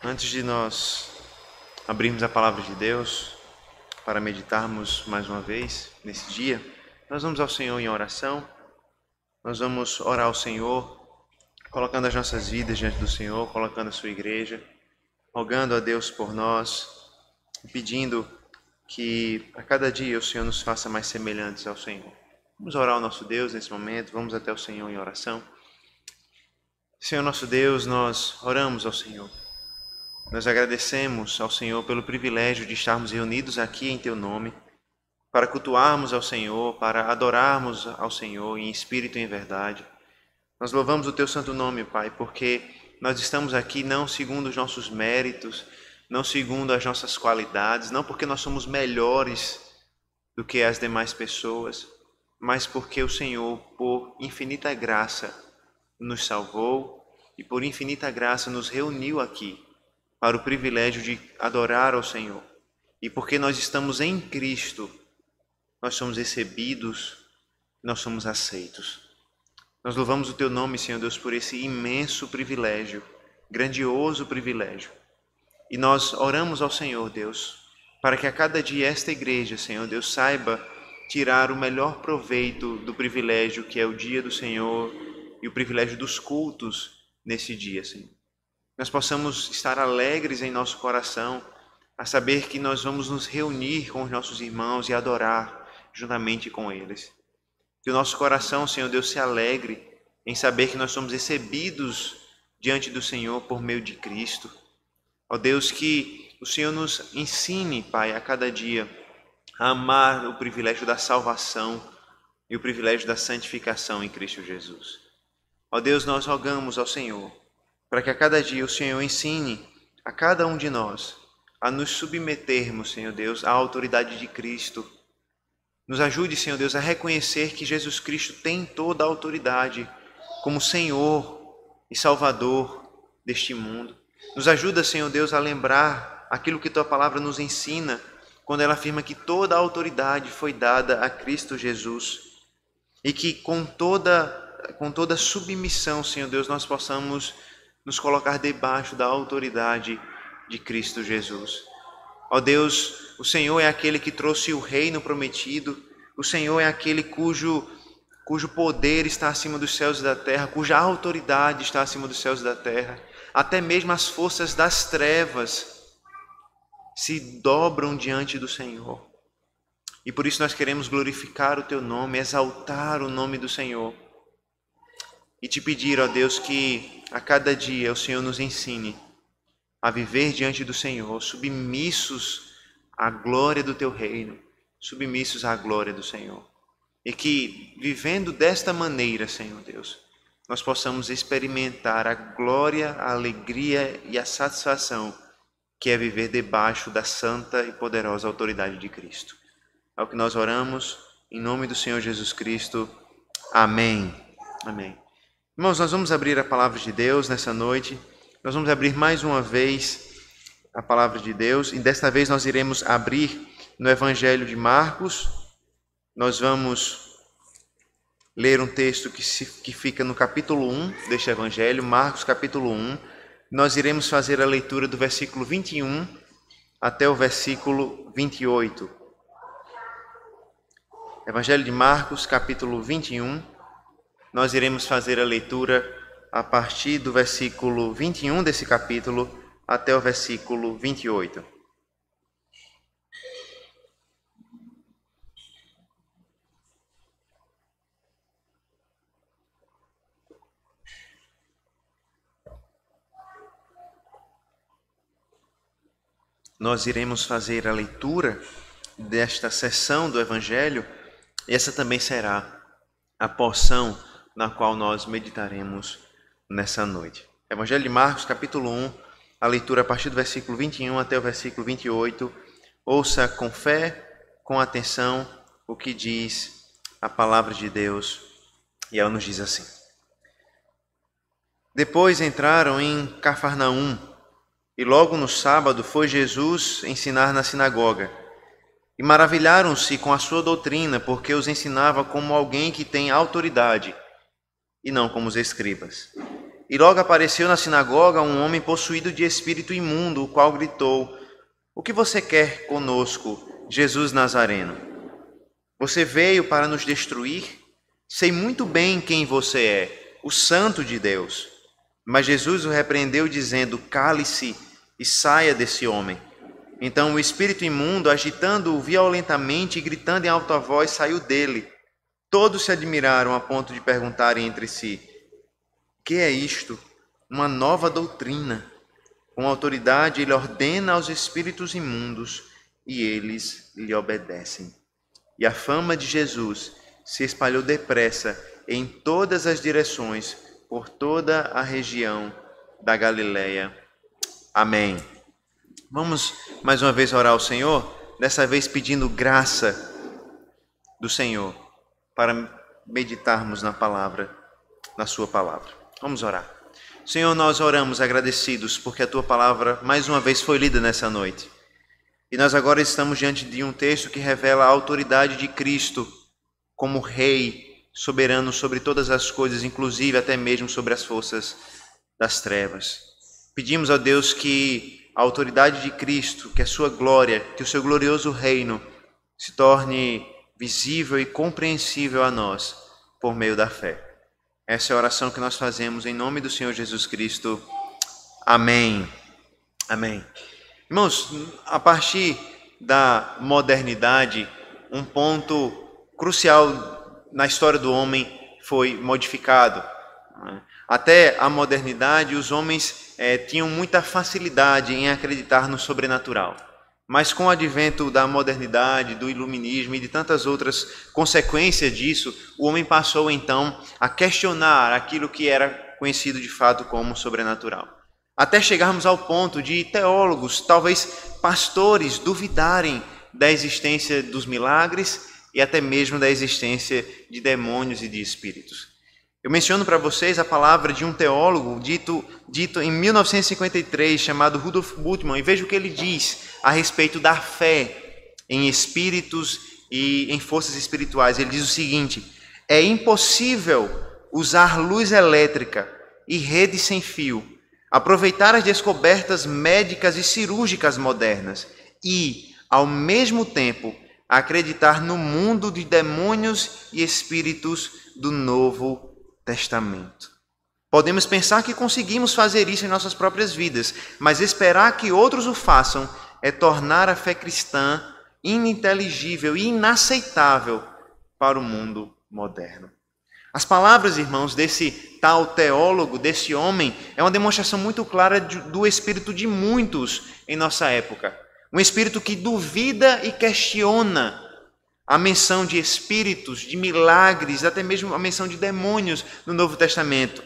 Antes de nós abrirmos a palavra de Deus para meditarmos mais uma vez nesse dia, nós vamos ao Senhor em oração. Nós vamos orar ao Senhor, colocando as nossas vidas diante do Senhor, colocando a sua igreja, rogando a Deus por nós, pedindo que a cada dia o Senhor nos faça mais semelhantes ao Senhor. Vamos orar ao nosso Deus nesse momento, vamos até o Senhor em oração. Senhor nosso Deus, nós oramos ao Senhor. Nós agradecemos ao Senhor pelo privilégio de estarmos reunidos aqui em Teu nome, para cultuarmos ao Senhor, para adorarmos ao Senhor em espírito e em verdade. Nós louvamos o Teu santo nome, Pai, porque nós estamos aqui não segundo os nossos méritos, não segundo as nossas qualidades, não porque nós somos melhores do que as demais pessoas, mas porque o Senhor, por infinita graça, nos salvou e por infinita graça nos reuniu aqui para o privilégio de adorar ao Senhor. E porque nós estamos em Cristo, nós somos recebidos, nós somos aceitos. Nós louvamos o Teu nome, Senhor Deus, por esse imenso privilégio, grandioso privilégio. E nós oramos ao Senhor, Deus, para que a cada dia esta igreja, Senhor Deus, saiba tirar o melhor proveito do privilégio que é o dia do Senhor e o privilégio dos cultos nesse dia, Senhor. Nós possamos estar alegres em nosso coração, a saber que nós vamos nos reunir com os nossos irmãos e adorar juntamente com eles. Que o nosso coração, Senhor Deus, se alegre em saber que nós somos recebidos diante do Senhor por meio de Cristo. Ó Deus, que o Senhor nos ensine, Pai, a cada dia a amar o privilégio da salvação e o privilégio da santificação em Cristo Jesus. Ó Deus, nós rogamos ao Senhor para que a cada dia o Senhor ensine a cada um de nós a nos submetermos, Senhor Deus, à autoridade de Cristo. Nos ajude, Senhor Deus, a reconhecer que Jesus Cristo tem toda a autoridade como Senhor e Salvador deste mundo. Nos ajuda, Senhor Deus, a lembrar aquilo que Tua palavra nos ensina quando ela afirma que toda a autoridade foi dada a Cristo Jesus e que com toda submissão, Senhor Deus, nós possamos nos colocar debaixo da autoridade de Cristo Jesus. Ó Deus, o Senhor é aquele que trouxe o reino prometido, o Senhor é aquele cujo poder está acima dos céus e da terra, cuja autoridade está acima dos céus e da terra. Até mesmo as forças das trevas se dobram diante do Senhor. E por isso nós queremos glorificar o Teu nome, exaltar o nome do Senhor. E te pedir, ó Deus, que a cada dia o Senhor nos ensine a viver diante do Senhor, submissos à glória do Teu reino, submissos à glória do Senhor. E que, vivendo desta maneira, Senhor Deus, nós possamos experimentar a glória, a alegria e a satisfação que é viver debaixo da santa e poderosa autoridade de Cristo. É o que nós oramos, em nome do Senhor Jesus Cristo. Amém. Amém. Irmãos, nós vamos abrir a palavra de Deus nessa noite. Nós vamos abrir mais uma vez a palavra de Deus. E desta vez nós iremos abrir no Evangelho de Marcos. Nós vamos ler um texto que fica no capítulo 1 deste Evangelho, Marcos capítulo 1. Nós iremos fazer a leitura do versículo 21 até o versículo 28. Evangelho de Marcos, capítulo 21. Nós iremos fazer a leitura a partir do versículo 21 desse capítulo até o versículo 28. Nós iremos fazer a leitura desta sessão do Evangelho, e essa também será a porção na qual nós meditaremos nessa noite. Evangelho de Marcos, capítulo 1, a leitura a partir do versículo 21 até o versículo 28. Ouça com fé, com atenção, o que diz a palavra de Deus, e ela nos diz assim. Depois entraram em Cafarnaum, e logo no sábado foi Jesus ensinar na sinagoga. E maravilharam-se com a sua doutrina, porque os ensinava como alguém que tem autoridade, e não como os escribas. E logo apareceu na sinagoga um homem possuído de espírito imundo, o qual gritou: "O que você quer conosco, Jesus Nazareno? Você veio para nos destruir? Sei muito bem quem você é, o Santo de Deus." Mas Jesus o repreendeu, dizendo: "Cale-se e saia desse homem." Então o espírito imundo, agitando-o violentamente e gritando em alta voz, saiu dele. Todos se admiraram a ponto de perguntarem entre si: "Que é isto? Uma nova doutrina. Com autoridade ele ordena aos espíritos imundos e eles lhe obedecem." E a fama de Jesus se espalhou depressa em todas as direções, por toda a região da Galileia. Amém. Vamos mais uma vez orar ao Senhor, dessa vez pedindo graça do Senhor para meditarmos na sua palavra. Vamos orar. Senhor, nós oramos agradecidos porque a tua palavra mais uma vez foi lida nessa noite. E nós agora estamos diante de um texto que revela a autoridade de Cristo como Rei soberano sobre todas as coisas, inclusive até mesmo sobre as forças das trevas. Pedimos a Deus que a autoridade de Cristo, que a sua glória, que o seu glorioso reino se torne visível e compreensível a nós por meio da fé. Essa é a oração que nós fazemos em nome do Senhor Jesus Cristo. Amém. Amém. Irmãos, a partir da modernidade, um ponto crucial na história do homem foi modificado. Até a modernidade, os homens tinham muita facilidade em acreditar no sobrenatural. Mas com o advento da modernidade, do iluminismo e de tantas outras consequências disso, o homem passou então a questionar aquilo que era conhecido de fato como sobrenatural. Até chegarmos ao ponto de teólogos, talvez pastores, duvidarem da existência dos milagres e até mesmo da existência de demônios e de espíritos. Eu menciono para vocês a palavra de um teólogo dito em 1953, chamado Rudolf Bultmann, e veja o que ele diz a respeito da fé em espíritos e em forças espirituais. Ele diz o seguinte: é impossível usar luz elétrica e rede sem fio, aproveitar as descobertas médicas e cirúrgicas modernas e, ao mesmo tempo, acreditar no mundo de demônios e espíritos do Novo Testamento. Podemos pensar que conseguimos fazer isso em nossas próprias vidas, mas esperar que outros o façam é tornar a fé cristã ininteligível e inaceitável para o mundo moderno. As palavras, irmãos, desse tal teólogo, desse homem, é uma demonstração muito clara do espírito de muitos em nossa época. Um espírito que duvida e questiona a menção de espíritos, de milagres, até mesmo a menção de demônios no Novo Testamento.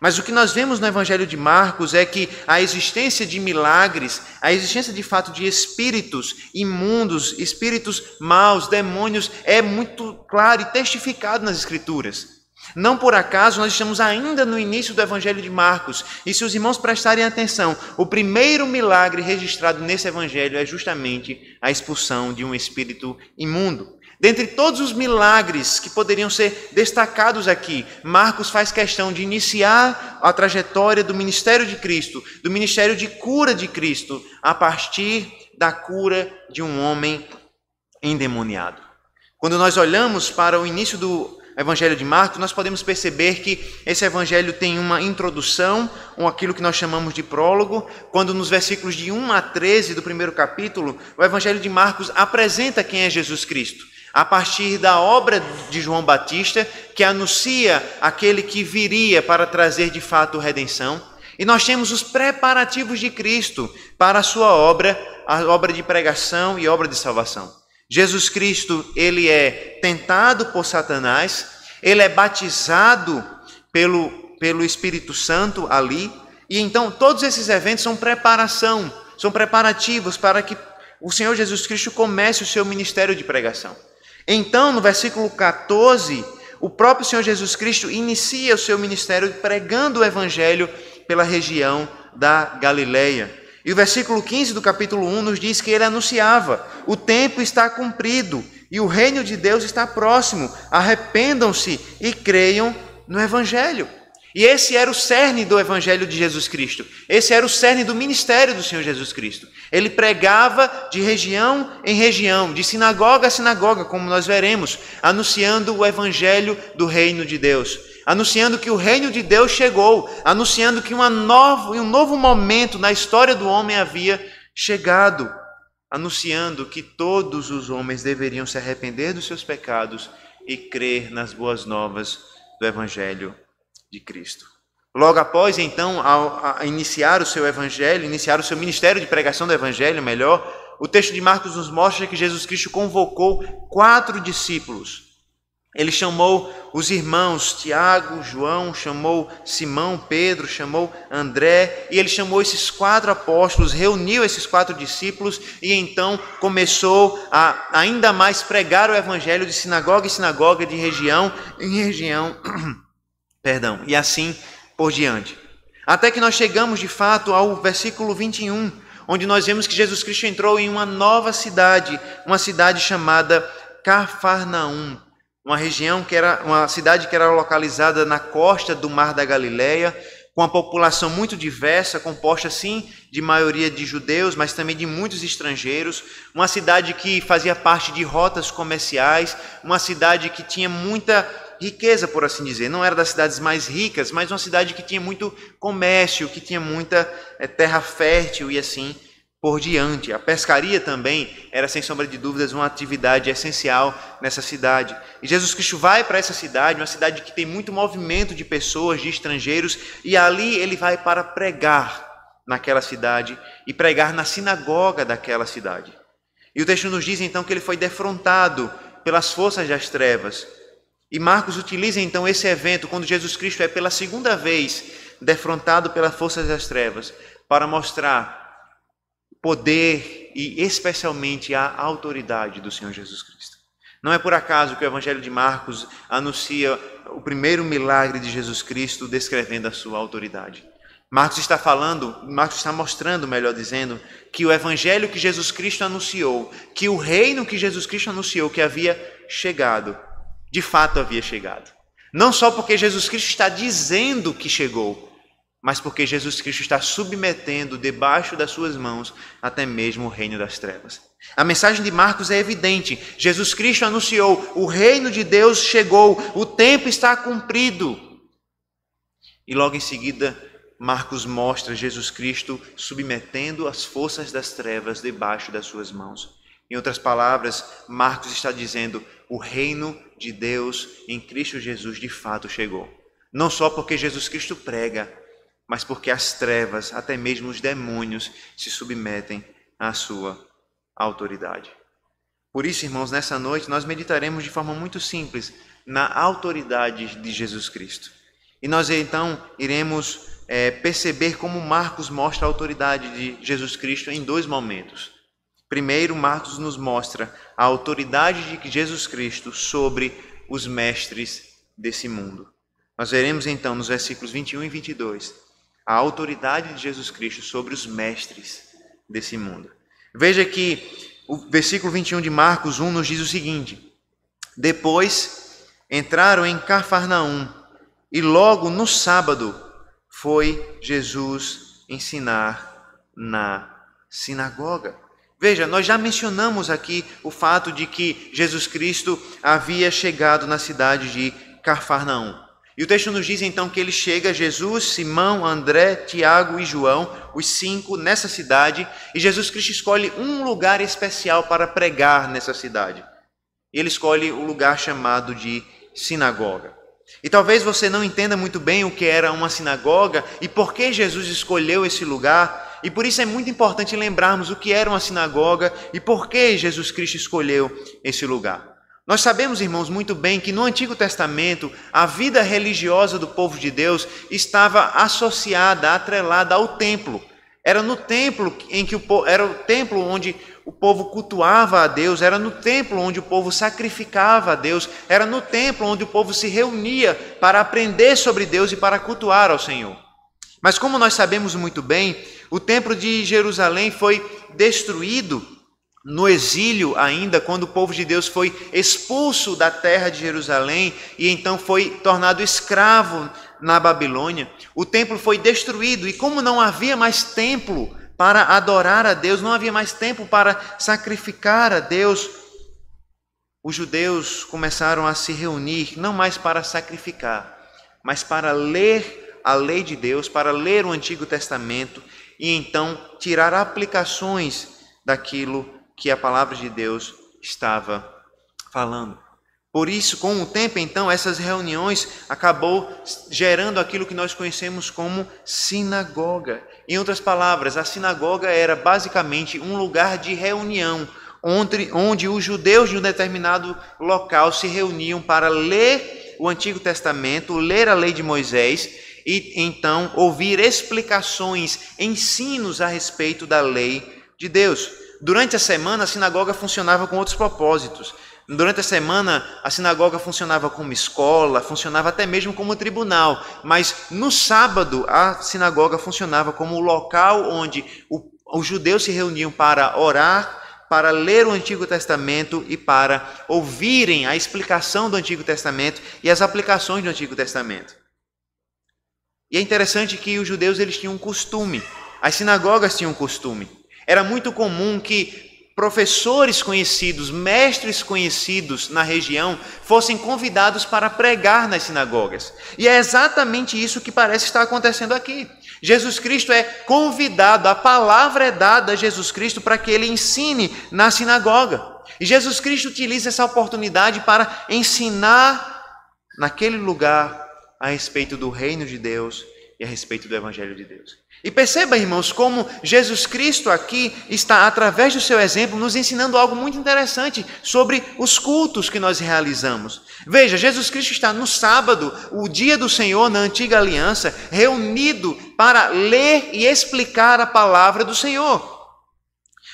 Mas o que nós vemos no Evangelho de Marcos é que a existência de milagres, a existência de fato de espíritos imundos, espíritos maus, demônios, é muito claro e testificado nas Escrituras. Não por acaso nós estamos ainda no início do Evangelho de Marcos, e se os irmãos prestarem atenção, o primeiro milagre registrado nesse Evangelho é justamente a expulsão de um espírito imundo. Dentre todos os milagres que poderiam ser destacados aqui, Marcos faz questão de iniciar a trajetória do ministério de Cristo, do ministério de cura de Cristo, a partir da cura de um homem endemoniado. Quando nós olhamos para o início do Evangelho de Marcos, nós podemos perceber que esse evangelho tem uma introdução, ou aquilo que nós chamamos de prólogo, quando nos versículos de 1 a 13 do primeiro capítulo, o Evangelho de Marcos apresenta quem é Jesus Cristo, a partir da obra de João Batista, que anuncia aquele que viria para trazer de fato redenção. E nós temos os preparativos de Cristo para a sua obra, a obra de pregação e obra de salvação. Jesus Cristo, ele é tentado por Satanás, ele é batizado pelo Espírito Santo ali, e então todos esses eventos são preparativos para que o Senhor Jesus Cristo comece o seu ministério de pregação. Então, no versículo 14, o próprio Senhor Jesus Cristo inicia o seu ministério pregando o Evangelho pela região da Galileia. E o versículo 15 do capítulo 1 nos diz que ele anunciava: o tempo está cumprido e o reino de Deus está próximo, arrependam-se e creiam no Evangelho. E esse era o cerne do Evangelho de Jesus Cristo. Esse era o cerne do ministério do Senhor Jesus Cristo. Ele pregava de região em região, de sinagoga a sinagoga, como nós veremos, anunciando o Evangelho do reino de Deus, anunciando que o reino de Deus chegou, anunciando que um novo momento na história do homem havia chegado, anunciando que todos os homens deveriam se arrepender dos seus pecados e crer nas boas novas do Evangelho de Cristo. Logo após, então, ao iniciar o seu evangelho, iniciar o seu ministério de pregação do evangelho, melhor, o texto de Marcos nos mostra que Jesus Cristo convocou 4 discípulos. Ele chamou os irmãos Tiago, João, chamou Simão, Pedro, chamou André, e ele chamou esses 4 apóstolos, reuniu esses 4 discípulos e então começou a ainda mais pregar o evangelho de sinagoga em sinagoga, de região em região, e assim por diante. Até que nós chegamos de fato ao versículo 21, onde nós vemos que Jesus Cristo entrou em uma nova cidade, uma cidade chamada Cafarnaum, uma cidade que era localizada na costa do Mar da Galileia, com uma população muito diversa, composta sim de maioria de judeus, mas também de muitos estrangeiros, uma cidade que fazia parte de rotas comerciais, uma cidade que tinha muita riqueza, por assim dizer. Não era das cidades mais ricas, mas uma cidade que tinha muito comércio, que tinha muita terra fértil e assim por diante. A pescaria também era, sem sombra de dúvidas, uma atividade essencial nessa cidade. E Jesus Cristo vai para essa cidade, uma cidade que tem muito movimento de pessoas, de estrangeiros, e ali ele vai para pregar naquela cidade e pregar na sinagoga daquela cidade. E o texto nos diz então que ele foi defrontado pelas forças das trevas. E Marcos utiliza então esse evento, quando Jesus Cristo é pela segunda vez defrontado pelas forças das trevas, para mostrar o poder e especialmente a autoridade do Senhor Jesus Cristo. Não é por acaso que o Evangelho de Marcos anuncia o primeiro milagre de Jesus Cristo descrevendo a sua autoridade. Marcos está mostrando, melhor dizendo, que o Evangelho que Jesus Cristo anunciou, que o reino que Jesus Cristo anunciou que havia chegado, de fato havia chegado. Não só porque Jesus Cristo está dizendo que chegou, mas porque Jesus Cristo está submetendo debaixo das suas mãos até mesmo o reino das trevas. A mensagem de Marcos é evidente. Jesus Cristo anunciou, o reino de Deus chegou, o tempo está cumprido. E logo em seguida, Marcos mostra Jesus Cristo submetendo as forças das trevas debaixo das suas mãos. Em outras palavras, Marcos está dizendo, o reino de Deus em Cristo Jesus de fato chegou. Não só porque Jesus Cristo prega, mas porque as trevas, até mesmo os demônios, se submetem à sua autoridade. Por isso, irmãos, nessa noite nós meditaremos de forma muito simples na autoridade de Jesus Cristo. E nós então iremos perceber como Marcos mostra a autoridade de Jesus Cristo em 2 momentos. Primeiro, Marcos nos mostra a autoridade de Jesus Cristo sobre os mestres desse mundo. Nós veremos então nos versículos 21 e 22 a autoridade de Jesus Cristo sobre os mestres desse mundo. Veja que o versículo 21 de Marcos 1 nos diz o seguinte: depois entraram em Cafarnaum e logo no sábado foi Jesus ensinar na sinagoga. Veja, nós já mencionamos aqui o fato de que Jesus Cristo havia chegado na cidade de Cafarnaum. E o texto nos diz então que ele chega, Jesus, Simão, André, Tiago e João, os 5 nessa cidade, e Jesus Cristo escolhe um lugar especial para pregar nessa cidade. Ele escolhe o lugar chamado de sinagoga. E talvez você não entenda muito bem o que era uma sinagoga e por que Jesus escolheu esse lugar, e por isso é muito importante lembrarmos o que era uma sinagoga e por que Jesus Cristo escolheu esse lugar. Nós sabemos, irmãos, muito bem que no Antigo Testamento a vida religiosa do povo de Deus estava associada, atrelada ao templo. Era no templo era o templo onde o povo cultuava a Deus, era no templo onde o povo sacrificava a Deus, era no templo onde o povo se reunia para aprender sobre Deus e para cultuar ao Senhor. Mas como nós sabemos muito bem, o templo de Jerusalém foi destruído no exílio ainda, quando o povo de Deus foi expulso da terra de Jerusalém e então foi tornado escravo na Babilônia, o templo foi destruído, e como não havia mais templo para adorar a Deus, não havia mais tempo para sacrificar a Deus, os judeus começaram a se reunir, não mais para sacrificar, mas para ler a lei de Deus, para ler o Antigo Testamento e então tirar aplicações daquilo que a palavra de Deus estava falando. Por isso, com o tempo, então, essas reuniões acabou gerando aquilo que nós conhecemos como sinagoga. Em outras palavras, a sinagoga era basicamente um lugar de reunião, onde os judeus de um determinado local se reuniam para ler o Antigo Testamento, ler a lei de Moisés e então ouvir explicações, ensinos a respeito da lei de Deus. Durante a semana, a sinagoga funcionava com outros propósitos. Durante a semana, a sinagoga funcionava como escola, funcionava até mesmo como tribunal, mas no sábado a sinagoga funcionava como o local onde os judeus se reuniam para orar, para ler o Antigo Testamento e para ouvirem a explicação do Antigo Testamento e as aplicações do Antigo Testamento. E é interessante que os judeus eles tinham um costume, as sinagogas tinham um costume. Era muito comum que professores conhecidos, mestres conhecidos na região fossem convidados para pregar nas sinagogas. E é exatamente isso que parece estar acontecendo aqui. Jesus Cristo é convidado, a palavra é dada a Jesus Cristo para que ele ensine na sinagoga. E Jesus Cristo utiliza essa oportunidade para ensinar naquele lugar a respeito do reino de Deus e a respeito do evangelho de Deus. E perceba, irmãos, como Jesus Cristo aqui está, através do seu exemplo, nos ensinando algo muito interessante sobre os cultos que nós realizamos. Veja, Jesus Cristo está no sábado, o dia do Senhor na antiga aliança, reunido para ler e explicar a palavra do Senhor.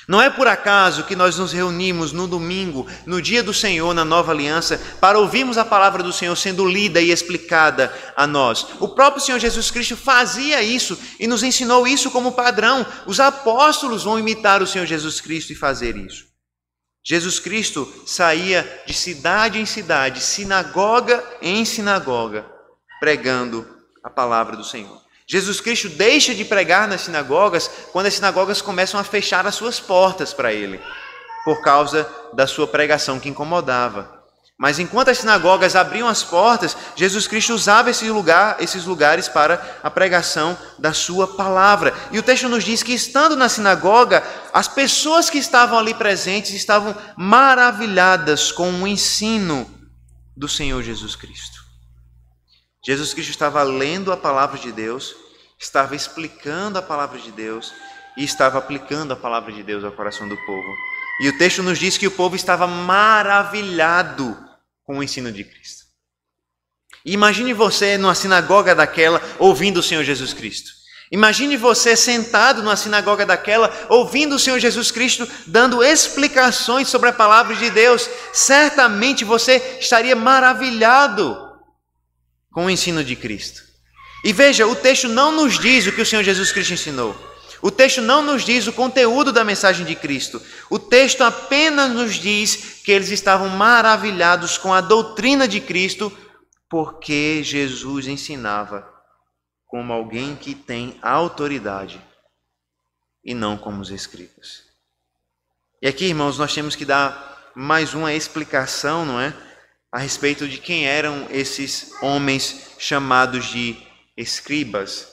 Não é por acaso que nós nos reunimos no domingo, no dia do Senhor, na nova aliança, para ouvirmos a palavra do Senhor sendo lida e explicada a nós. O próprio Senhor Jesus Cristo fazia isso e nos ensinou isso como padrão. Os apóstolos vão imitar o Senhor Jesus Cristo e fazer isso. Jesus Cristo saía de cidade em cidade, sinagoga em sinagoga, pregando a palavra do Senhor. Jesus Cristo deixa de pregar nas sinagogas quando as sinagogas começam a fechar as suas portas para ele, por causa da sua pregação que incomodava. Mas enquanto as sinagogas abriam as portas, Jesus Cristo usava esses lugares para a pregação da sua palavra. E o texto nos diz que, estando na sinagoga, as pessoas que estavam ali presentes estavam maravilhadas com o ensino do Senhor Jesus Cristo. Jesus Cristo estava lendo a palavra de Deus, estava explicando a palavra de Deus e estava aplicando a palavra de Deus ao coração do povo. E o texto nos diz que o povo estava maravilhado com o ensino de Cristo. E imagine você numa sinagoga daquela ouvindo o Senhor Jesus Cristo. Imagine você sentado numa sinagoga daquela ouvindo o Senhor Jesus Cristo dando explicações sobre a palavra de Deus. Certamente você estaria maravilhado com o ensino de Cristo. E veja, o texto não nos diz o que o Senhor Jesus Cristo ensinou. O texto não nos diz o conteúdo da mensagem de Cristo. O texto apenas nos diz que eles estavam maravilhados com a doutrina de Cristo, porque Jesus ensinava como alguém que tem autoridade e não como os escribas. E aqui, irmãos, nós temos que dar mais uma explicação, não é? A respeito de quem eram esses homens chamados de escribas.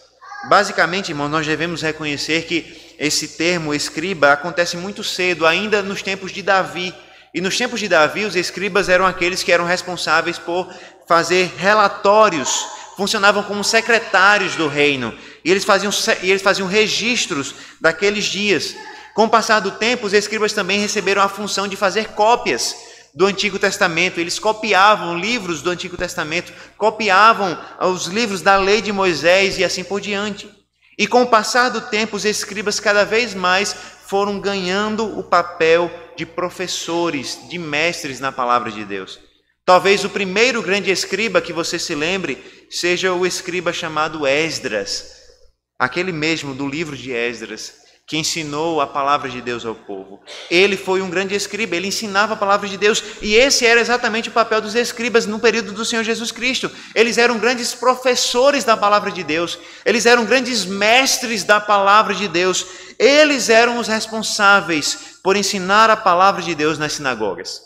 Basicamente, irmãos, nós devemos reconhecer que esse termo escriba acontece muito cedo, ainda nos tempos de Davi. E nos tempos de Davi, os escribas eram aqueles que eram responsáveis por fazer relatórios, funcionavam como secretários do reino. E eles faziam registros daqueles dias. Com o passar do tempo, os escribas também receberam a função de fazer cópias do Antigo Testamento. Eles copiavam livros do Antigo Testamento, copiavam os livros da lei de Moisés e assim por diante. E com o passar do tempo, os escribas cada vez mais foram ganhando o papel de professores, de mestres na palavra de Deus. Talvez o primeiro grande escriba que você se lembre seja o escriba chamado Esdras, aquele mesmo do livro de Esdras, que ensinou a palavra de Deus ao povo. Ele foi um grande escriba, ele ensinava a palavra de Deus, e esse era exatamente o papel dos escribas no período do Senhor Jesus Cristo. Eles eram grandes professores da palavra de Deus, eles eram grandes mestres da palavra de Deus, eles eram os responsáveis por ensinar a palavra de Deus nas sinagogas.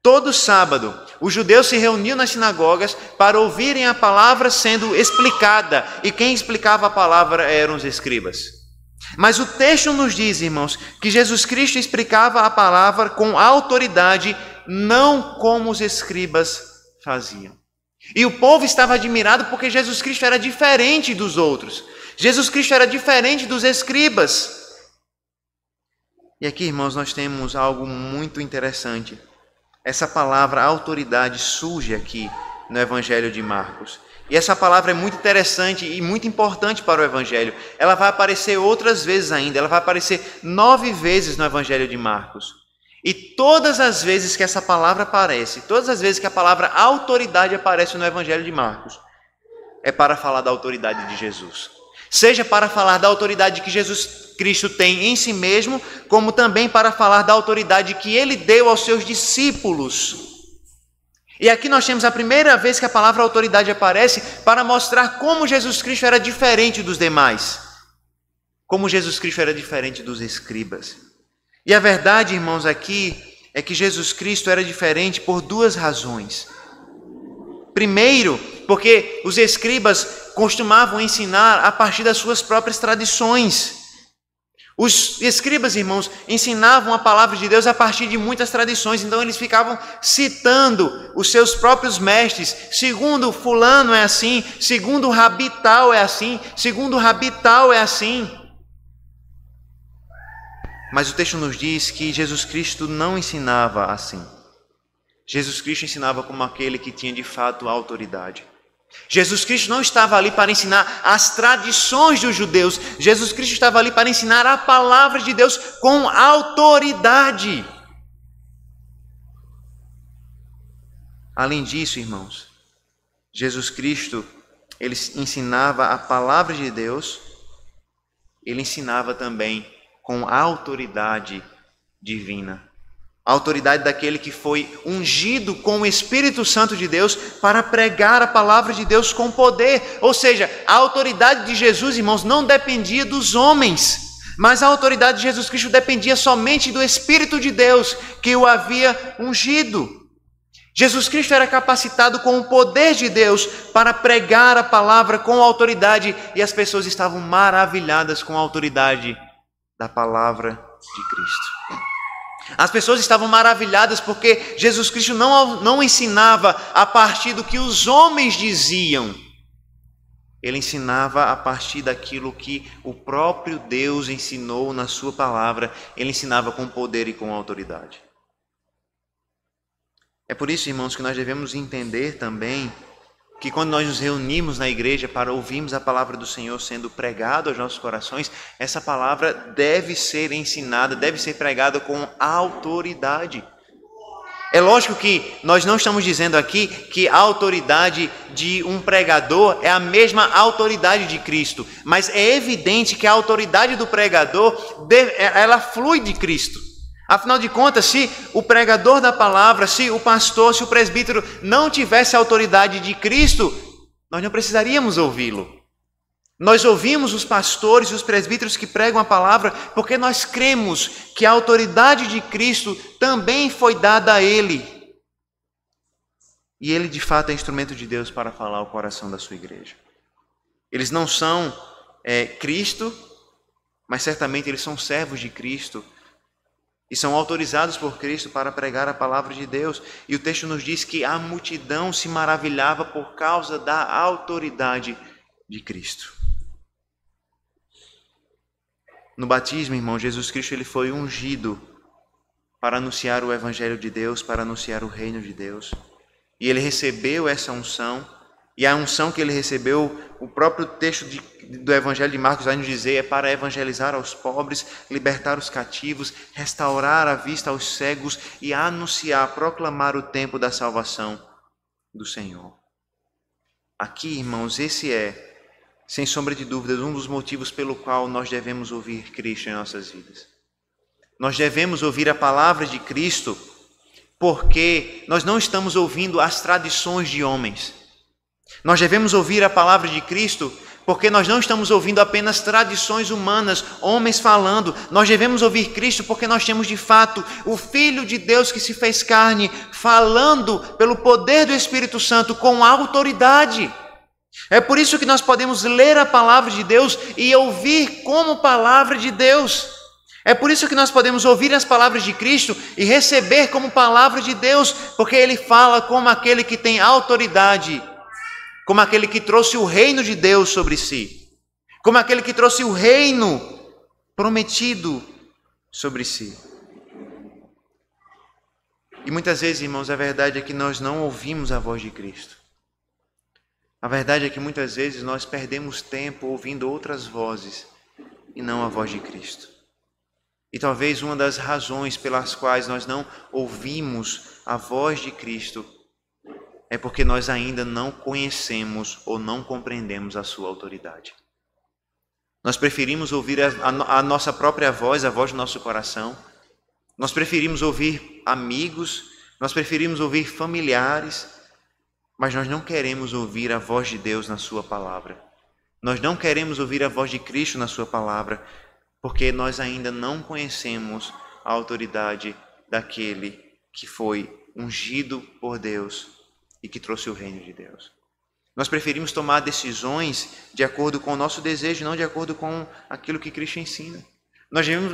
Todo sábado, os judeus se reuniam nas sinagogas para ouvirem a palavra sendo explicada, e quem explicava a palavra eram os escribas. Mas o texto nos diz, irmãos, que Jesus Cristo explicava a palavra com autoridade, não como os escribas faziam. E o povo estava admirado porque Jesus Cristo era diferente dos outros. Jesus Cristo era diferente dos escribas. E aqui, irmãos, nós temos algo muito interessante. Essa palavra autoridade surge aqui no Evangelho de Marcos. E essa palavra é muito interessante e muito importante para o Evangelho. Ela vai aparecer outras vezes ainda. Ela vai aparecer 9 vezes no Evangelho de Marcos. E todas as vezes que essa palavra aparece, todas as vezes que a palavra autoridade aparece no Evangelho de Marcos, é para falar da autoridade de Jesus. Seja para falar da autoridade que Jesus Cristo tem em si mesmo, como também para falar da autoridade que ele deu aos seus discípulos. E aqui nós temos a primeira vez que a palavra autoridade aparece para mostrar como Jesus Cristo era diferente dos demais. Como Jesus Cristo era diferente dos escribas. E a verdade, irmãos, aqui é que Jesus Cristo era diferente por 2 razões. Primeiro, porque os escribas costumavam ensinar a partir das suas próprias tradições. Os escribas, irmãos, ensinavam a palavra de Deus a partir de muitas tradições, então eles ficavam citando os seus próprios mestres. Segundo fulano é assim, segundo Rabi tal é assim, segundo Rabi tal é assim. Mas o texto nos diz que Jesus Cristo não ensinava assim. Jesus Cristo ensinava como aquele que tinha de fato autoridade. Jesus Cristo não estava ali para ensinar as tradições dos judeus. Jesus Cristo estava ali para ensinar a palavra de Deus com autoridade. Além disso, irmãos, Jesus Cristo, ele ensinava a palavra de Deus, ele ensinava também com autoridade divina. A autoridade daquele que foi ungido com o Espírito Santo de Deus para pregar a palavra de Deus com poder. Ou seja, a autoridade de Jesus, irmãos, não dependia dos homens, mas a autoridade de Jesus Cristo dependia somente do Espírito de Deus que o havia ungido. Jesus Cristo era capacitado com o poder de Deus para pregar a palavra com autoridade, e as pessoas estavam maravilhadas com a autoridade da palavra de Cristo. As pessoas estavam maravilhadas porque Jesus Cristo não ensinava a partir do que os homens diziam. Ele ensinava a partir daquilo que o próprio Deus ensinou na sua palavra. Ele ensinava com poder e com autoridade. É por isso, irmãos, que nós devemos entender também que quando nós nos reunimos na igreja para ouvirmos a palavra do Senhor sendo pregada aos nossos corações, essa palavra deve ser ensinada, deve ser pregada com autoridade. É lógico que nós não estamos dizendo aqui que a autoridade de um pregador é a mesma autoridade de Cristo, mas é evidente que a autoridade do pregador, ela flui de Cristo. Afinal de contas, se o pregador da palavra, se o pastor, se o presbítero não tivesse a autoridade de Cristo, nós não precisaríamos ouvi-lo. Nós ouvimos os pastores e os presbíteros que pregam a palavra porque nós cremos que a autoridade de Cristo também foi dada a ele. E ele, de fato, é instrumento de Deus para falar ao coração da sua igreja. Eles não são Cristo, mas certamente eles são servos de Cristo. E são autorizados por Cristo para pregar a palavra de Deus. E o texto nos diz que a multidão se maravilhava por causa da autoridade de Cristo. No batismo, irmão, Jesus Cristo ele foi ungido para anunciar o Evangelho de Deus, para anunciar o reino de Deus. E ele recebeu essa unção. E a unção que ele recebeu, o próprio texto do Evangelho de Marcos vai nos dizer, é para evangelizar aos pobres, libertar os cativos, restaurar a vista aos cegos e anunciar, proclamar o tempo da salvação do Senhor. Aqui, irmãos, esse é sem sombra de dúvidas, um dos motivos pelo qual nós devemos ouvir Cristo em nossas vidas. Nós devemos ouvir a palavra de Cristo porque nós não estamos ouvindo as tradições de homens. Nós devemos ouvir a palavra de Cristo porque nós não estamos ouvindo apenas tradições humanas, homens falando. Nós devemos ouvir Cristo porque nós temos de fato o Filho de Deus que se fez carne, falando pelo poder do Espírito Santo com autoridade. É por isso que nós podemos ler a palavra de Deus e ouvir como palavra de Deus. É por isso que nós podemos ouvir as palavras de Cristo e receber como palavra de Deus, porque Ele fala como aquele que tem autoridade, como aquele que trouxe o reino de Deus sobre si, como aquele que trouxe o reino prometido sobre si. E muitas vezes, irmãos, a verdade é que nós não ouvimos a voz de Cristo. A verdade é que muitas vezes nós perdemos tempo ouvindo outras vozes e não a voz de Cristo. E talvez uma das razões pelas quais nós não ouvimos a voz de Cristo é porque nós ainda não conhecemos ou não compreendemos a sua autoridade. Nós preferimos ouvir a nossa própria voz, a voz do nosso coração. Nós preferimos ouvir amigos, nós preferimos ouvir familiares, mas nós não queremos ouvir a voz de Deus na sua palavra. Nós não queremos ouvir a voz de Cristo na sua palavra, porque nós ainda não conhecemos a autoridade daquele que foi ungido por Deus e que trouxe o reino de Deus. Nós preferimos tomar decisões de acordo com o nosso desejo, não de acordo com aquilo que Cristo ensina.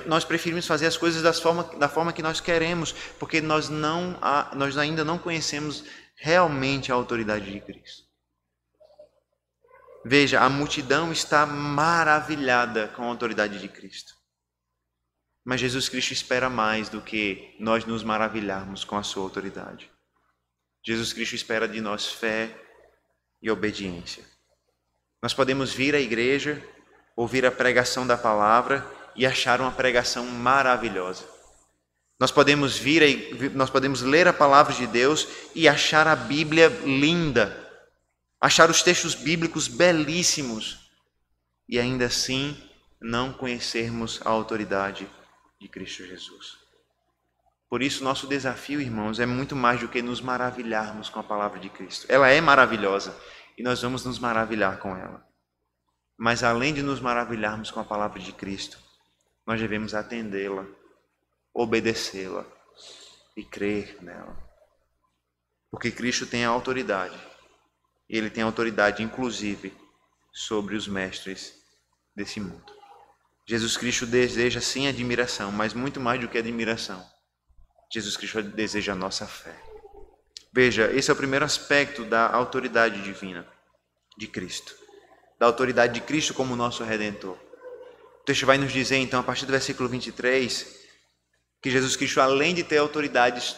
Nós preferimos fazer as coisas da forma que nós queremos, porque nós ainda não conhecemos realmente a autoridade de Cristo. Veja, a multidão está maravilhada com a autoridade de Cristo. Mas Jesus Cristo espera mais do que nós nos maravilharmos com a sua autoridade. Jesus Cristo espera de nós fé e obediência. Nós podemos vir à igreja, ouvir a pregação da palavra e achar uma pregação maravilhosa. Nós podemos ler a palavra de Deus e achar a Bíblia linda, achar os textos bíblicos belíssimos e ainda assim não conhecermos a autoridade de Cristo Jesus. Por isso, nosso desafio, irmãos, é muito mais do que nos maravilharmos com a palavra de Cristo. Ela é maravilhosa e nós vamos nos maravilhar com ela. Mas além de nos maravilharmos com a palavra de Cristo, nós devemos atendê-la, obedecê-la e crer nela. Porque Cristo tem a autoridade. E Ele tem autoridade, inclusive, sobre os mestres desse mundo. Jesus Cristo deseja, sim, admiração, mas muito mais do que admiração. Jesus Cristo deseja a nossa fé. Veja, esse é o primeiro aspecto da autoridade divina de Cristo. Da autoridade de Cristo como nosso Redentor. O texto vai nos dizer, então, a partir do versículo 23, que Jesus Cristo, além de ter autoridade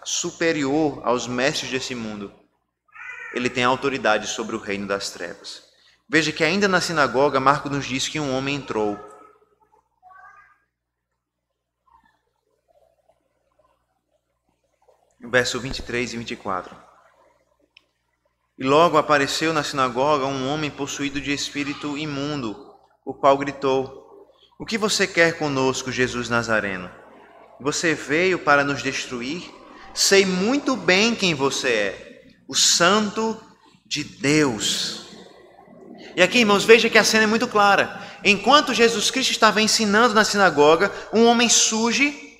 superior aos mestres desse mundo, Ele tem autoridade sobre o reino das trevas. Veja que ainda na sinagoga, Marcos nos diz que um homem entrou. Verso 23 e 24. E logo apareceu na sinagoga um homem possuído de espírito imundo, o qual gritou: "O que você quer conosco, Jesus Nazareno? Você veio para nos destruir? Sei muito bem quem você é, o Santo de Deus." E aqui, irmãos, veja que a cena é muito clara. Enquanto Jesus Cristo estava ensinando na sinagoga, um homem surge,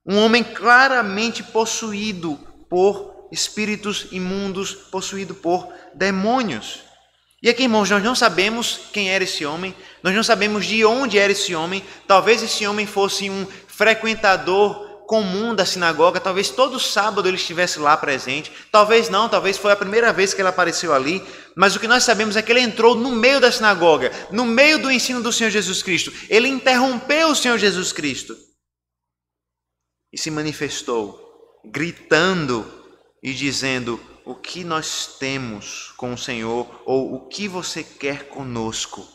um homem claramente possuído por espíritos imundos, possuído por demônios. E aqui, irmãos, nós não sabemos quem era esse homem, nós não sabemos de onde era esse homem. Talvez esse homem fosse um frequentador comum da sinagoga, talvez todo sábado ele estivesse lá presente, talvez não, talvez foi a primeira vez que ele apareceu ali, mas o que nós sabemos é que ele entrou no meio da sinagoga, no meio do ensino do Senhor Jesus Cristo. Ele interrompeu o Senhor Jesus Cristo e se manifestou, gritando e dizendo: "O que nós temos com o Senhor?" ou "O que você quer conosco,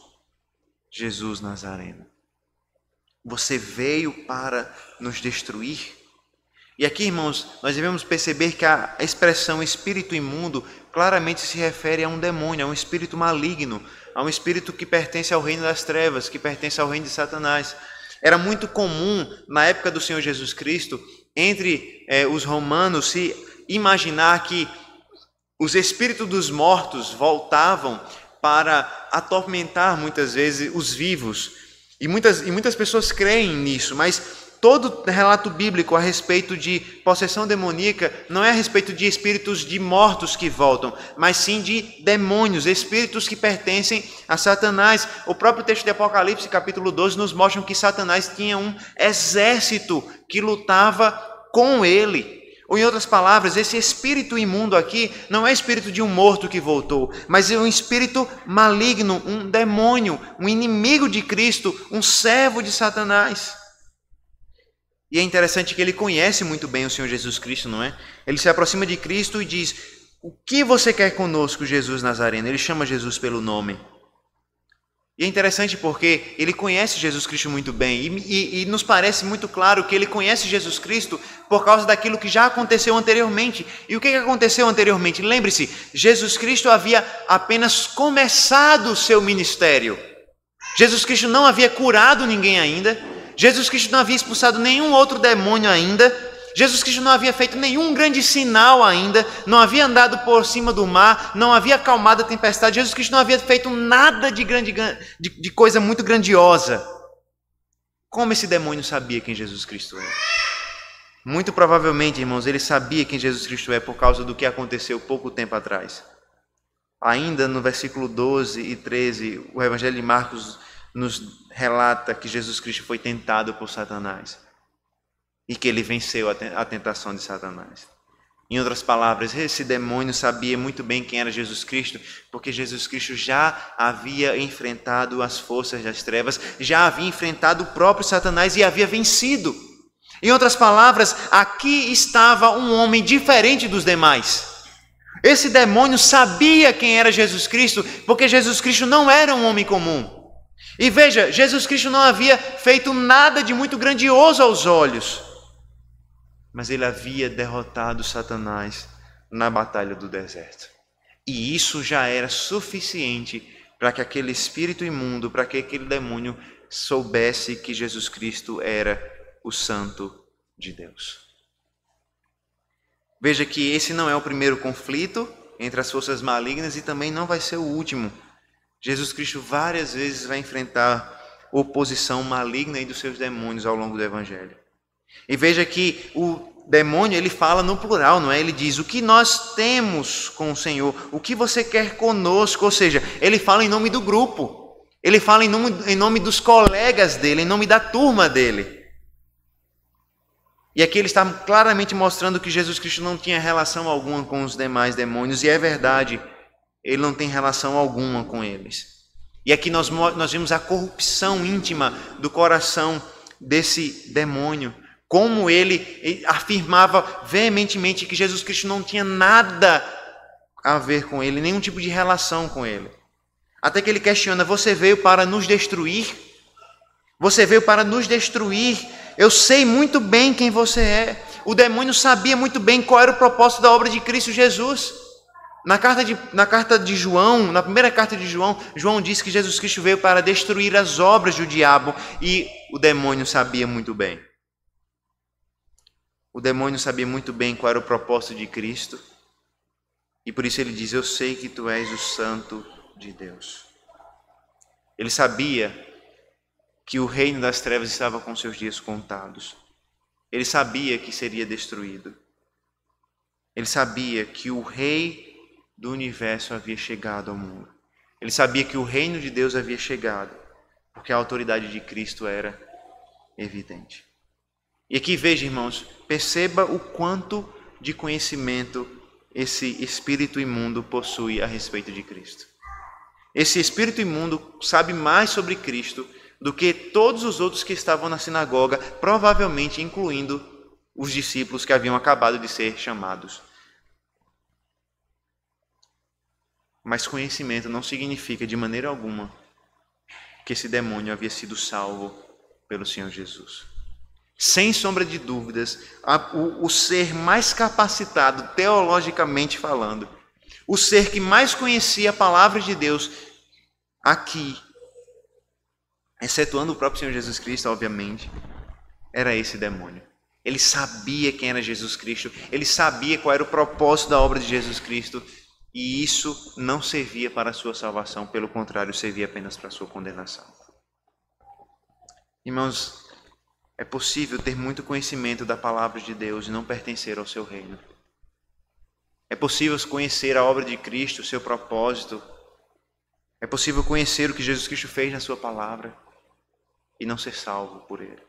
Jesus Nazareno? Você veio para nos destruir?" E aqui, irmãos, nós devemos perceber que a expressão espírito imundo claramente se refere a um demônio, a um espírito maligno, a um espírito que pertence ao reino das trevas, que pertence ao reino de Satanás. Era muito comum, na época do Senhor Jesus Cristo, entre os romanos, se imaginar que os espíritos dos mortos voltavam para atormentar muitas vezes os vivos. E muitas pessoas creem nisso, mas todo relato bíblico a respeito de possessão demoníaca não é a respeito de espíritos de mortos que voltam, mas sim de demônios, espíritos que pertencem a Satanás. O próprio texto de Apocalipse, capítulo 12, nos mostra que Satanás tinha um exército que lutava com ele. Ou, em outras palavras, esse espírito imundo aqui não é espírito de um morto que voltou, mas é um espírito maligno, um demônio, um inimigo de Cristo, um servo de Satanás. E é interessante que ele conhece muito bem o Senhor Jesus Cristo, não é? Ele se aproxima de Cristo e diz: o que você quer conosco, Jesus Nazareno? Ele chama Jesus pelo nome. E é interessante porque ele conhece Jesus Cristo muito bem e nos parece muito claro que ele conhece Jesus Cristo por causa daquilo que já aconteceu anteriormente. E o que aconteceu anteriormente? Lembre-se, Jesus Cristo havia apenas começado o seu ministério. Jesus Cristo não havia curado ninguém ainda. Jesus Cristo não havia expulsado nenhum outro demônio ainda. Jesus Cristo não havia feito nenhum grande sinal ainda. Não havia andado por cima do mar. Não havia acalmado a tempestade. Jesus Cristo não havia feito nada de coisa muito grandiosa. Como esse demônio sabia quem Jesus Cristo é? Muito provavelmente, irmãos, ele sabia quem Jesus Cristo é por causa do que aconteceu pouco tempo atrás. Ainda no versículo 12 e 13, o Evangelho de Marcos nos relata que Jesus Cristo foi tentado por Satanás e que ele venceu a tentação de Satanás. Em outras palavras, esse demônio sabia muito bem quem era Jesus Cristo, porque Jesus Cristo já havia enfrentado as forças das trevas, já havia enfrentado o próprio Satanás e havia vencido. Em outras palavras, aqui estava um homem diferente dos demais. Esse demônio sabia quem era Jesus Cristo, porque Jesus Cristo não era um homem comum. E veja, Jesus Cristo não havia feito nada de muito grandioso aos olhos, mas ele havia derrotado Satanás na batalha do deserto. E isso já era suficiente para que aquele espírito imundo, para que aquele demônio soubesse que Jesus Cristo era o Santo de Deus. Veja que esse não é o primeiro conflito entre as forças malignas e também não vai ser o último. Jesus Cristo várias vezes vai enfrentar oposição maligna dos seus demônios ao longo do Evangelho. E veja que o demônio, ele fala no plural, não é? Ele diz: o que nós temos com o Senhor, o que você quer conosco? Ou seja, ele fala em nome do grupo, ele fala em nome dos colegas dele, em nome da turma dele. E aqui ele está claramente mostrando que Jesus Cristo não tinha relação alguma com os demais demônios, e é verdade, ele não tem relação alguma com eles. E aqui nós vimos a corrupção íntima do coração desse demônio, como ele afirmava veementemente que Jesus Cristo não tinha nada a ver com ele, nenhum tipo de relação com ele. Até que ele questiona: você veio para nos destruir? Você veio para nos destruir? Eu sei muito bem quem você é. O demônio sabia muito bem qual era o propósito da obra de Cristo Jesus. Na carta de João, na primeira carta de João, João diz que Jesus Cristo veio para destruir as obras do diabo, e o demônio sabia muito bem. O demônio sabia muito bem qual era o propósito de Cristo, e por isso ele diz: eu sei que tu és o Santo de Deus. Ele sabia que o reino das trevas estava com seus dias contados. Ele sabia que seria destruído. Ele sabia que o rei do universo havia chegado ao mundo. Ele sabia que o reino de Deus havia chegado, porque a autoridade de Cristo era evidente. E aqui veja, irmãos, perceba o quanto de conhecimento esse espírito imundo possui a respeito de Cristo. Esse espírito imundo sabe mais sobre Cristo do que todos os outros que estavam na sinagoga, provavelmente incluindo os discípulos que haviam acabado de ser chamados. Mas conhecimento não significa de maneira alguma que esse demônio havia sido salvo pelo Senhor Jesus. sem sombra de dúvidas, o ser mais capacitado, teologicamente falando, o ser que mais conhecia a palavra de Deus aqui, excetuando o próprio Senhor Jesus Cristo, obviamente, era esse demônio. Ele sabia quem era Jesus Cristo, ele sabia qual era o propósito da obra de Jesus Cristo, e isso não servia para a sua salvação, pelo contrário, servia apenas para a sua condenação. Irmãos, é possível ter muito conhecimento da palavra de Deus e não pertencer ao seu reino. É possível conhecer a obra de Cristo, o seu propósito. É possível conhecer o que Jesus Cristo fez na sua palavra e não ser salvo por ele.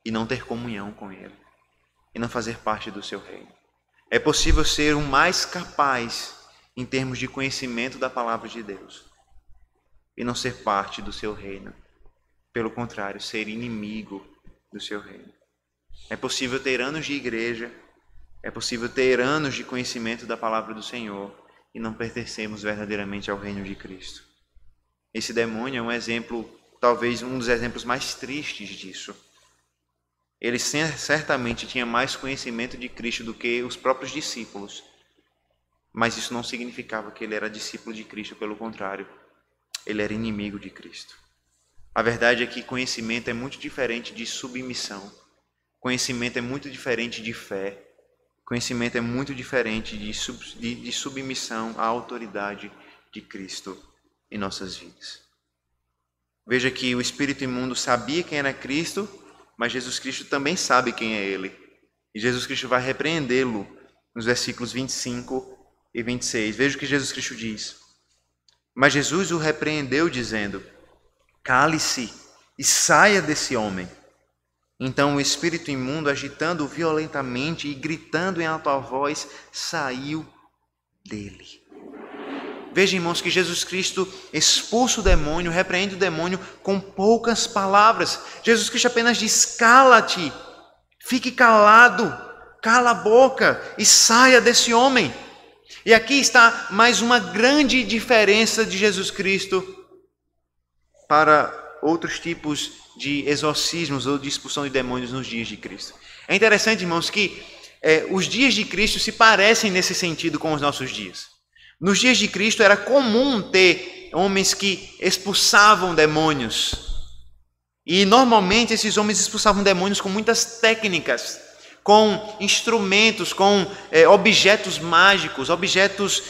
E não ter comunhão com ele. E não fazer parte do seu reino. É possível ser o mais capaz em termos de conhecimento da palavra de Deus e não ser parte do seu reino. Pelo contrário, ser inimigo do seu reino. É possível ter anos de igreja, é possível ter anos de conhecimento da palavra do Senhor e não pertencermos verdadeiramente ao reino de Cristo. Esse demônio é um exemplo, talvez um dos exemplos mais tristes disso. Ele certamente tinha mais conhecimento de Cristo do que os próprios discípulos, mas isso não significava que ele era discípulo de Cristo, pelo contrário, ele era inimigo de Cristo. A verdade é que conhecimento é muito diferente de submissão. Conhecimento é muito diferente de fé. Conhecimento é muito diferente de submissão à autoridade de Cristo em nossas vidas. Veja que o espírito imundo sabia quem era Cristo, mas Jesus Cristo também sabe quem é ele. E Jesus Cristo vai repreendê-lo nos versículos 25 e 26. Veja o que Jesus Cristo diz. Mas Jesus o repreendeu dizendo: cale-se e saia desse homem. Então o espírito imundo, agitando-o violentamente e gritando em alta voz, saiu dele. Veja, irmãos, que Jesus Cristo expulsa o demônio, repreende o demônio com poucas palavras. Jesus Cristo apenas diz: cala-te, fique calado, cala a boca e saia desse homem. E aqui está mais uma grande diferença de Jesus Cristo para outros tipos de exorcismos ou de expulsão de demônios nos dias de Cristo. É interessante, irmãos, que os dias de Cristo se parecem nesse sentido com os nossos dias. Nos dias de Cristo era comum ter homens que expulsavam demônios. E normalmente esses homens expulsavam demônios com muitas técnicas, com instrumentos, com objetos mágicos, objetos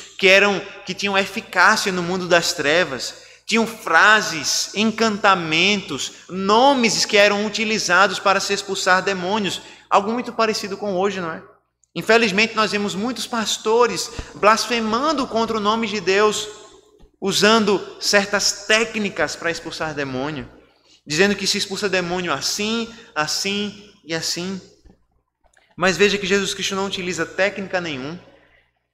que tinham eficácia no mundo das trevas. Tinham frases, encantamentos, nomes que eram utilizados para se expulsar demônios. Algo muito parecido com hoje, não é? Infelizmente, nós vemos muitos pastores blasfemando contra o nome de Deus, usando certas técnicas para expulsar demônio, dizendo que se expulsa demônio assim, assim e assim. Mas veja que Jesus Cristo não utiliza técnica nenhuma.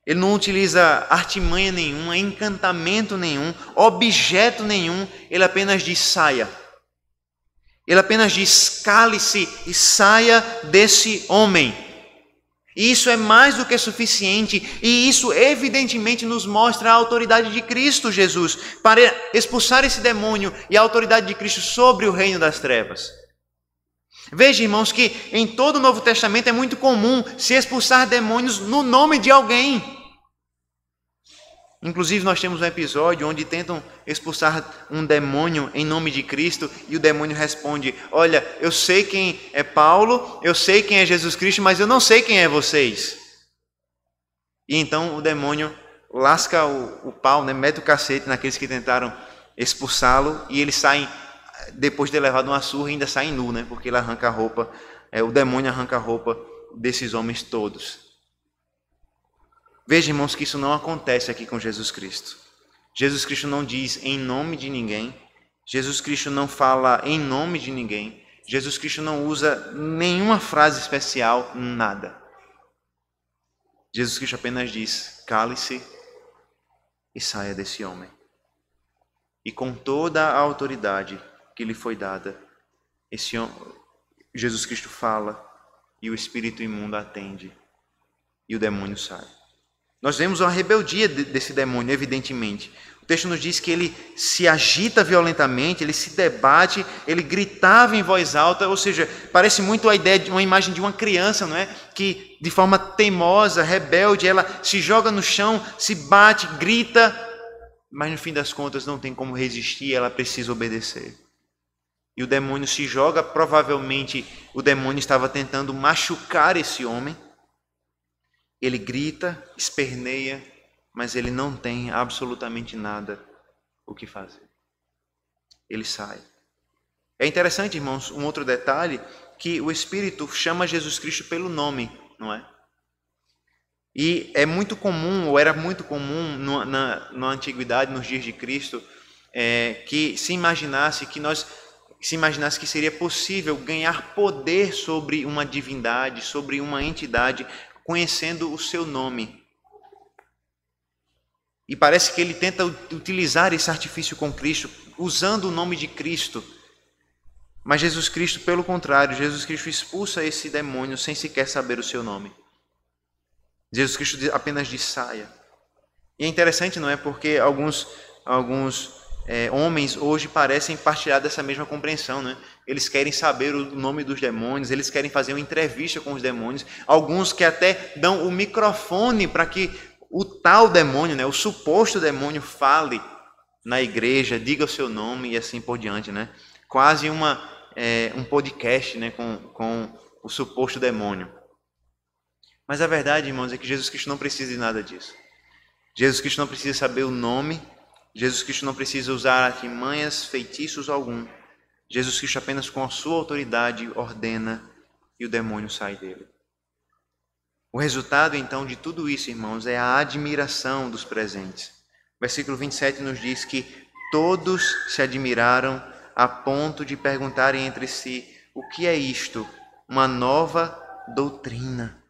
Ele não utiliza artimanha nenhuma, encantamento nenhum, objeto nenhum. Ele apenas diz: saia. Ele apenas diz: cale-se e saia desse homem. E isso é mais do que suficiente. E isso evidentemente nos mostra a autoridade de Cristo Jesus para expulsar esse demônio e a autoridade de Cristo sobre o reino das trevas. Veja, irmãos, que em todo o Novo Testamento é muito comum se expulsar demônios no nome de alguém. Inclusive, nós temos um episódio onde tentam expulsar um demônio em nome de Cristo e o demônio responde: olha, eu sei quem é Paulo, eu sei quem é Jesus Cristo, mas eu não sei quem é vocês. E então o demônio lasca o pau, né, mete o cacete naqueles que tentaram expulsá-lo e eles saem, depois de ter levado uma surra, ainda saem nu, né, porque ele arranca a roupa, o demônio arranca a roupa desses homens todos. Veja, irmãos, que isso não acontece aqui com Jesus Cristo. Jesus Cristo não diz em nome de ninguém. Jesus Cristo não fala em nome de ninguém. Jesus Cristo não usa nenhuma frase especial, nada. Jesus Cristo apenas diz: cale-se e saia desse homem. E com toda a autoridade que lhe foi dada, Jesus Cristo fala e o espírito imundo atende e o demônio sai. Nós vemos uma rebeldia desse demônio, evidentemente. O texto nos diz que ele se agita violentamente, ele se debate, ele gritava em voz alta, ou seja, parece muito a ideia de uma imagem de uma criança, não é? Que de forma teimosa, rebelde, ela se joga no chão, se bate, grita, mas no fim das contas não tem como resistir, ela precisa obedecer. E o demônio se joga, provavelmente o demônio estava tentando machucar esse homem. Ele grita, esperneia, mas ele não tem absolutamente nada o que fazer. Ele sai. É interessante, irmãos, um outro detalhe, que o Espírito chama Jesus Cristo pelo nome, não é? E é muito comum, ou era muito comum na antiguidade, nos dias de Cristo, que se imaginasse que seria possível ganhar poder sobre uma divindade, sobre uma entidade, conhecendo o seu nome. E parece que ele tenta utilizar esse artifício com Cristo, usando o nome de Cristo. Mas Jesus Cristo, pelo contrário, Jesus Cristo expulsa esse demônio sem sequer saber o seu nome. Jesus Cristo apenas diz, saia. E é interessante, não é? Porque alguns homens hoje parecem partilhar dessa mesma compreensão, né? Eles querem saber o nome dos demônios, eles querem fazer uma entrevista com os demônios. Alguns que até dão o microfone para que o tal demônio, né, o suposto demônio, fale na igreja, diga o seu nome e assim por diante, né? Quase um podcast, né, com o suposto demônio. Mas a verdade, irmãos, é que Jesus Cristo não precisa de nada disso. Jesus Cristo não precisa saber o nome. Jesus Cristo não precisa usar artimanhas, feitiços algum. Jesus Cristo apenas com a sua autoridade ordena e o demônio sai dele. O resultado, então, de tudo isso, irmãos, é a admiração dos presentes. O versículo 27 nos diz que todos se admiraram a ponto de perguntarem entre si, o que é isto? Uma nova doutrina.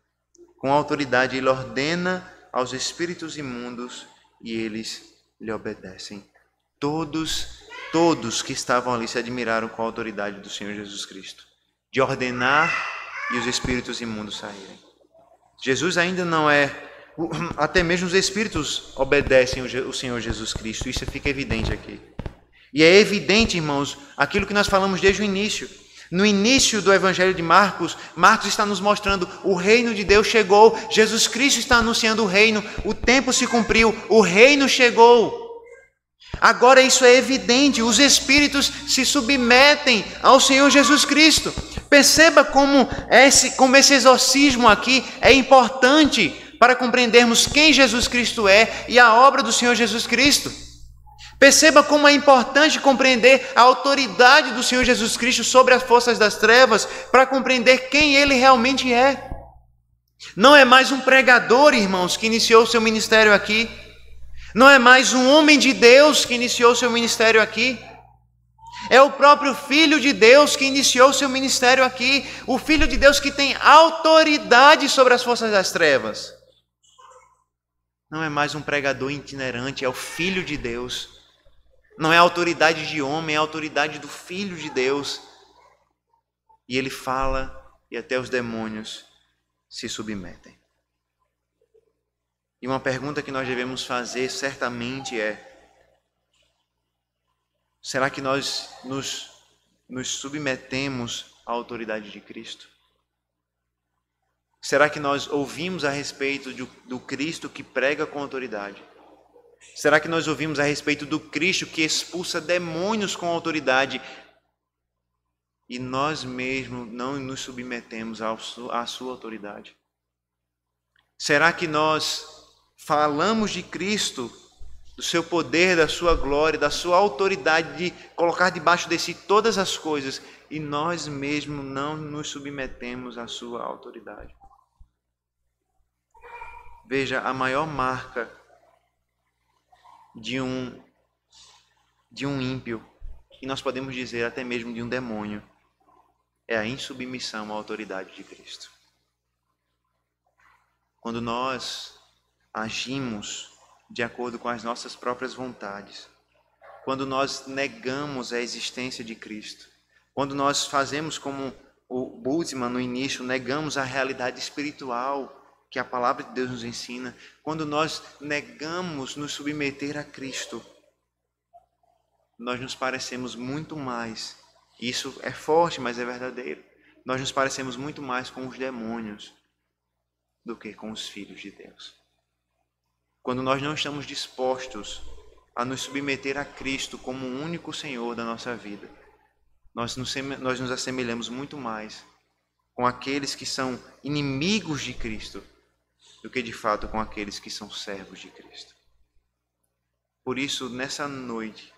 Com autoridade ele ordena aos espíritos imundos e eles lhe obedecem. Todos que estavam ali se admiraram com a autoridade do Senhor Jesus Cristo, de ordenar e os espíritos imundos saírem. Jesus ainda não é, até mesmo os espíritos obedecem o Senhor Jesus Cristo, isso fica evidente aqui. E é evidente, irmãos, aquilo que nós falamos desde o início. No início do Evangelho de Marcos, Marcos está nos mostrando o reino de Deus chegou, Jesus Cristo está anunciando o reino, o tempo se cumpriu, o reino chegou. Agora isso é evidente, os espíritos se submetem ao Senhor Jesus Cristo. Perceba como esse exorcismo aqui é importante para compreendermos quem Jesus Cristo é e a obra do Senhor Jesus Cristo. Perceba como é importante compreender a autoridade do Senhor Jesus Cristo sobre as forças das trevas para compreender quem Ele realmente é. Não é mais um pregador, irmãos, que iniciou seu ministério aqui. Não é mais um homem de Deus que iniciou seu ministério aqui. É o próprio Filho de Deus que iniciou seu ministério aqui. O Filho de Deus que tem autoridade sobre as forças das trevas. Não é mais um pregador itinerante, é o Filho de Deus. Não é a autoridade de homem, é a autoridade do Filho de Deus. E ele fala e até os demônios se submetem. E uma pergunta que nós devemos fazer certamente é: será que nós nos submetemos à autoridade de Cristo? Será que nós ouvimos a respeito do Cristo que prega com autoridade? Será que nós ouvimos a respeito do Cristo que expulsa demônios com autoridade? E nós mesmos não nos submetemos à sua autoridade? Será que nós falamos de Cristo, do seu poder, da sua glória, da sua autoridade de colocar debaixo de si todas as coisas e nós mesmos não nos submetemos à sua autoridade? Veja, a maior marca de um ímpio, e nós podemos dizer até mesmo de um demônio, é a insubmissão à autoridade de Cristo. Quando nós agimos de acordo com as nossas próprias vontades, quando nós negamos a existência de Cristo, quando nós fazemos como o Bultmann no início, negamos a realidade espiritual que a palavra de Deus nos ensina, quando nós negamos nos submeter a Cristo, nós nos parecemos muito mais, isso é forte, mas é verdadeiro, nós nos parecemos muito mais com os demônios do que com os filhos de Deus. Quando nós não estamos dispostos a nos submeter a Cristo como o único Senhor da nossa vida, nós nos assemelhamos muito mais com aqueles que são inimigos de Cristo do que de fato com aqueles que são servos de Cristo. Por isso, nessa noite,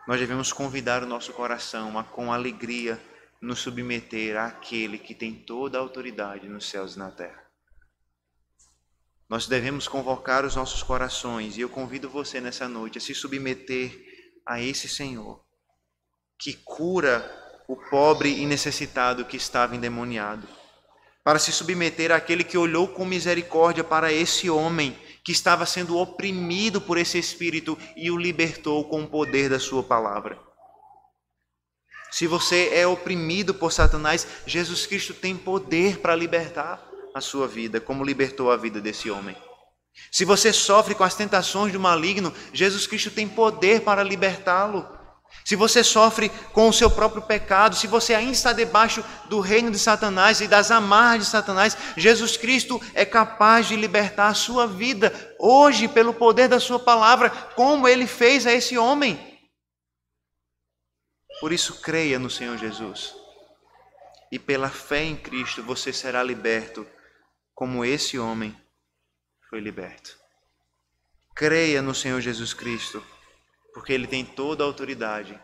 nós devemos convidar o nosso coração a, com alegria, nos submeter àquele que tem toda a autoridade nos céus e na terra. Nós devemos convocar os nossos corações, e eu convido você nessa noite a se submeter a esse Senhor, que cura o pobre e necessitado que estava endemoniado, para se submeter àquele que olhou com misericórdia para esse homem que estava sendo oprimido por esse espírito e o libertou com o poder da sua palavra. Se você é oprimido por Satanás, Jesus Cristo tem poder para libertar a sua vida, como libertou a vida desse homem. Se você sofre com as tentações do maligno, Jesus Cristo tem poder para libertá-lo. Se você sofre com o seu próprio pecado, se você ainda está debaixo do reino de Satanás e das amarras de Satanás, Jesus Cristo é capaz de libertar a sua vida hoje pelo poder da sua palavra, como ele fez a esse homem. Por isso, creia no Senhor Jesus, e pela fé em Cristo você será liberto como esse homem foi liberto. Creia no Senhor Jesus Cristo, porque Ele tem toda a autoridade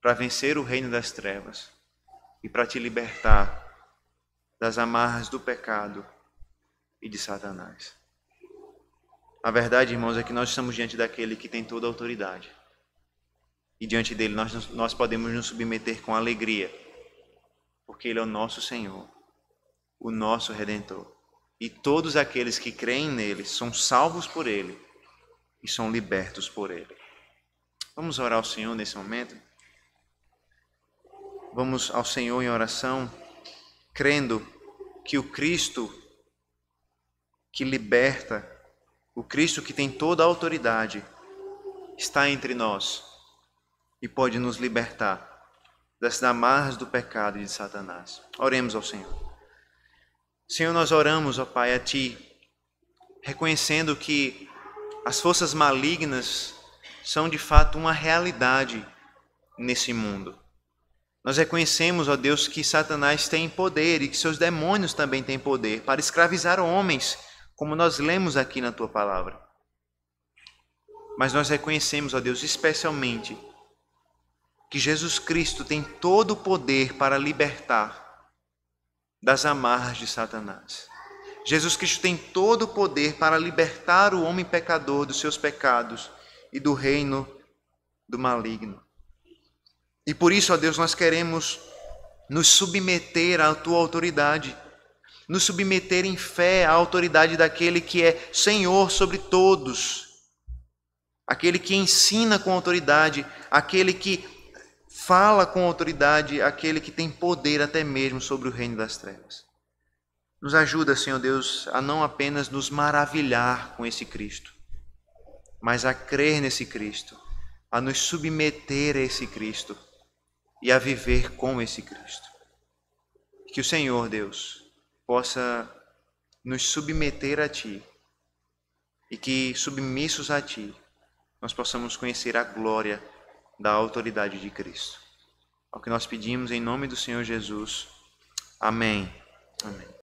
para vencer o reino das trevas e para te libertar das amarras do pecado e de Satanás. A verdade, irmãos, é que nós estamos diante daquele que tem toda a autoridade. E diante dele nós podemos nos submeter com alegria, porque Ele é o nosso Senhor, o nosso Redentor. E todos aqueles que creem nele são salvos por Ele e são libertos por Ele. Vamos orar ao Senhor nesse momento? Vamos ao Senhor em oração, crendo que o Cristo que liberta, o Cristo que tem toda a autoridade, está entre nós e pode nos libertar das amarras do pecado e de Satanás. Oremos ao Senhor. Senhor, nós oramos, ó Pai, a Ti, reconhecendo que as forças malignas são de fato uma realidade nesse mundo. Nós reconhecemos, ó Deus, que Satanás tem poder e que seus demônios também têm poder para escravizar homens, como nós lemos aqui na Tua palavra. Mas nós reconhecemos, ó Deus, especialmente que Jesus Cristo tem todo o poder para libertar das amarras de Satanás. Jesus Cristo tem todo o poder para libertar o homem pecador dos seus pecados e do reino do maligno. E por isso, ó Deus, nós queremos nos submeter à Tua autoridade, nos submeter em fé à autoridade daquele que é Senhor sobre todos, aquele que ensina com autoridade, aquele que fala com autoridade, aquele que tem poder até mesmo sobre o reino das trevas. Nos ajuda, Senhor Deus, a não apenas nos maravilhar com esse Cristo, mas a crer nesse Cristo, a nos submeter a esse Cristo e a viver com esse Cristo. Que o Senhor, Deus, possa nos submeter a Ti e que, submissos a Ti, nós possamos conhecer a glória da autoridade de Cristo. É o que nós pedimos em nome do Senhor Jesus. Amém. Amém.